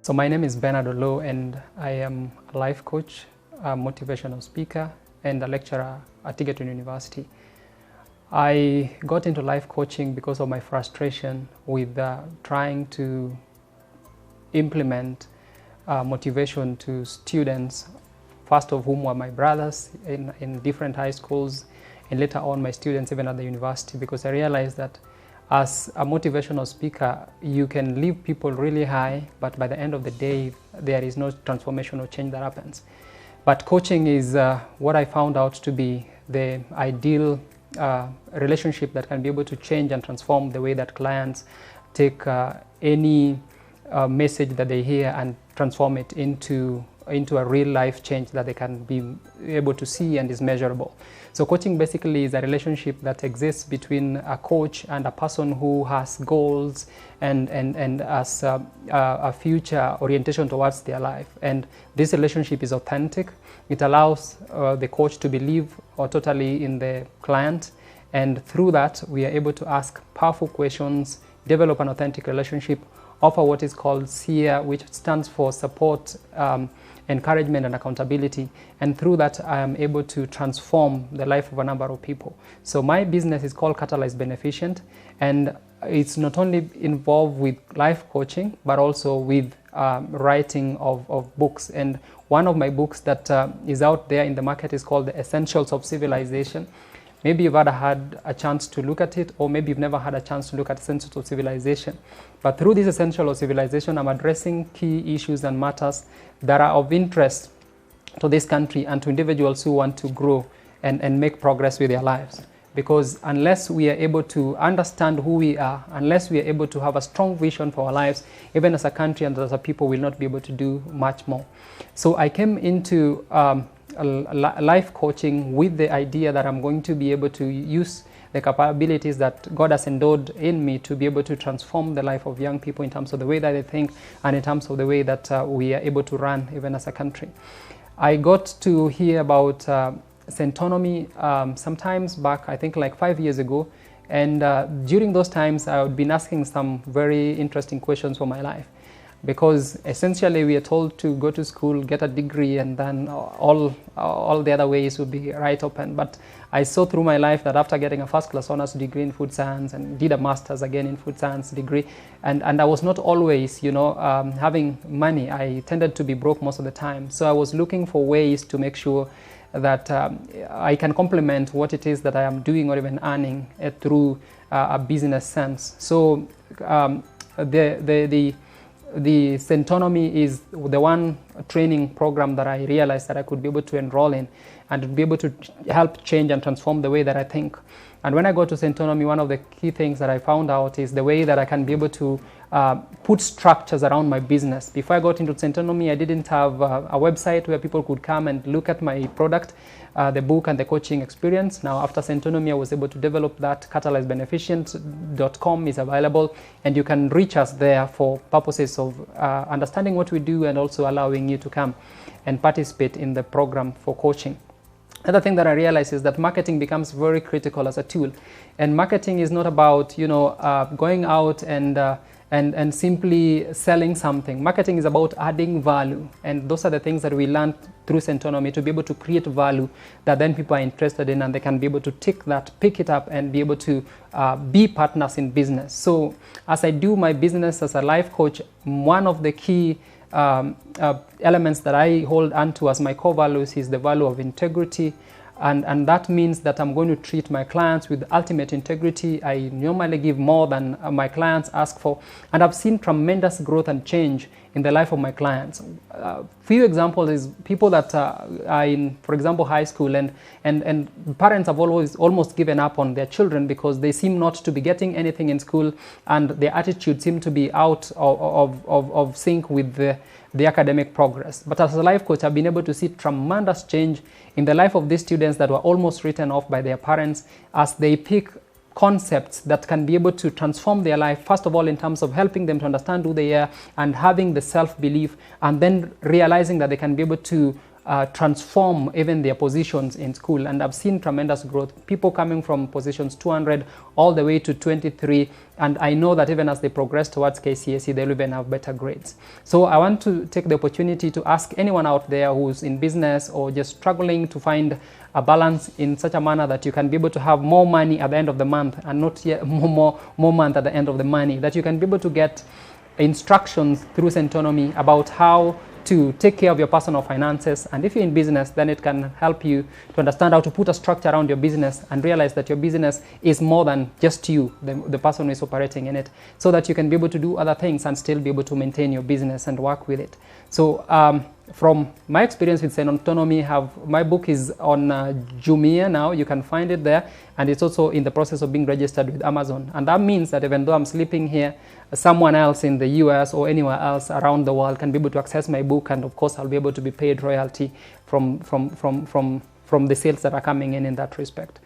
So my name is Bernard Oloo, and I am a life coach, a motivational speaker, and a lecturer at Egerton University. I got into life coaching because of my frustration with trying to implement motivation to students, first of whom were my brothers in different high schools, and later on my students even at the university, because I realized that as a motivational speaker, you can leave people really high, but by the end of the day, there is no transformation or change that happens. But coaching is what I found out to be the ideal relationship that can be able to change and transform the way that clients take any message that they hear and transform it into a real life change that they can be able to see and is measurable. So coaching basically is a relationship that exists between a coach and a person who has goals and has a future orientation towards their life. And this relationship is authentic. It allows the coach to believe totally in the client, and through that we are able to ask powerful questions, develop an authentic relationship, offer what is called SEER, which stands for support, encouragement and accountability, and through that I am able to transform the life of a number of people. So my business is called Catalyze Beneficent, and it's not only involved with life coaching but also with writing of books. And one of my books that is out there in the market is called The Essentials of Civilization. Maybe you've had a chance to look at it, or maybe you've never had a chance to look at Essentials of Civilization. But through this Essential of Civilization, I'm addressing key issues and matters that are of interest to this country and to individuals who want to grow and make progress with their lives. Because unless we are able to understand who we are, unless we are able to have a strong vision for our lives, even as a country and as a people, we'll not be able to do much more. So I came into life coaching with the idea that I'm going to be able to use the capabilities that God has endowed in me to be able to transform the life of young people in terms of the way that they think and in terms of the way that we are able to run even as a country. I got to hear about Centonomy sometimes back, I think like 5 years ago, and during those times I had been asking some very interesting questions for my life. Because essentially we are told to go to school, get a degree, and then all the other ways would be right open. But I saw through my life that after getting a first-class honors degree in food science and did a master's again in food science degree, and I was not always, having money. I tended to be broke most of the time. So I was looking for ways to make sure that I can complement what it is that I am doing or even earning through a business sense. So the Centonomy is the one training program that I realized that I could be able to enroll in and be able to help change and transform the way that I think. And when I go to Centonomy, one of the key things that I found out is the way that I can be able to put structures around my business. Before I got into Centonomy, I didn't have a website where people could come and look at my product, the book and the coaching experience. Now after Centonomy, I was able to develop that. CatalyzeBeneficent.com is available, and you can reach us there for purposes of understanding what we do and also allowing you to come and participate in the program for coaching. Another thing that I realized is that marketing becomes very critical as a tool, and marketing is not about going out and simply selling something. Marketing is about adding value, and those are the things that we learned through Centonomy, to be able to create value that then people are interested in, and they can be able to take that, pick it up, and be able to be partners in business. So as I do my business as a life coach, one of the key elements that I hold onto as my core values is the value of integrity. And that means that I'm going to treat my clients with ultimate integrity. I normally give more than my clients ask for. And I've seen tremendous growth and change in the life of my clients. Few examples is people that are in, for example, high school, and parents have almost given up on their children because they seem not to be getting anything in school, and their attitude seems to be out of sync with the academic progress. But as a life coach, I've been able to see tremendous change in the life of these students that were almost written off by their parents, as they pick concepts that can be able to transform their life, first of all in terms of helping them to understand who they are and having the self-belief, and then realizing that they can be able to transform even their positions in school. And I've seen tremendous growth, people coming from positions 200 all the way to 23, and I know that even as they progress towards KCSE, they'll even have better grades. So I want to take the opportunity to ask anyone out there who's in business or just struggling to find a balance in such a manner that you can be able to have more money at the end of the month and not yet more month at the end of the money, that you can be able to get instructions through Centonomy about how to take care of your personal finances. And if you're in business, then it can help you to understand how to put a structure around your business and realize that your business is more than just you, the person who is operating in it, so that you can be able to do other things and still be able to maintain your business and work with it. So from my experience with Centonomy, my book is on Jumia now. You can find it there, and it's also in the process of being registered with Amazon. And that means that even though I'm sleeping here, someone else in the US or anywhere else around the world can be able to access my book, and of course I'll be able to be paid royalty from the sales that are coming in that respect.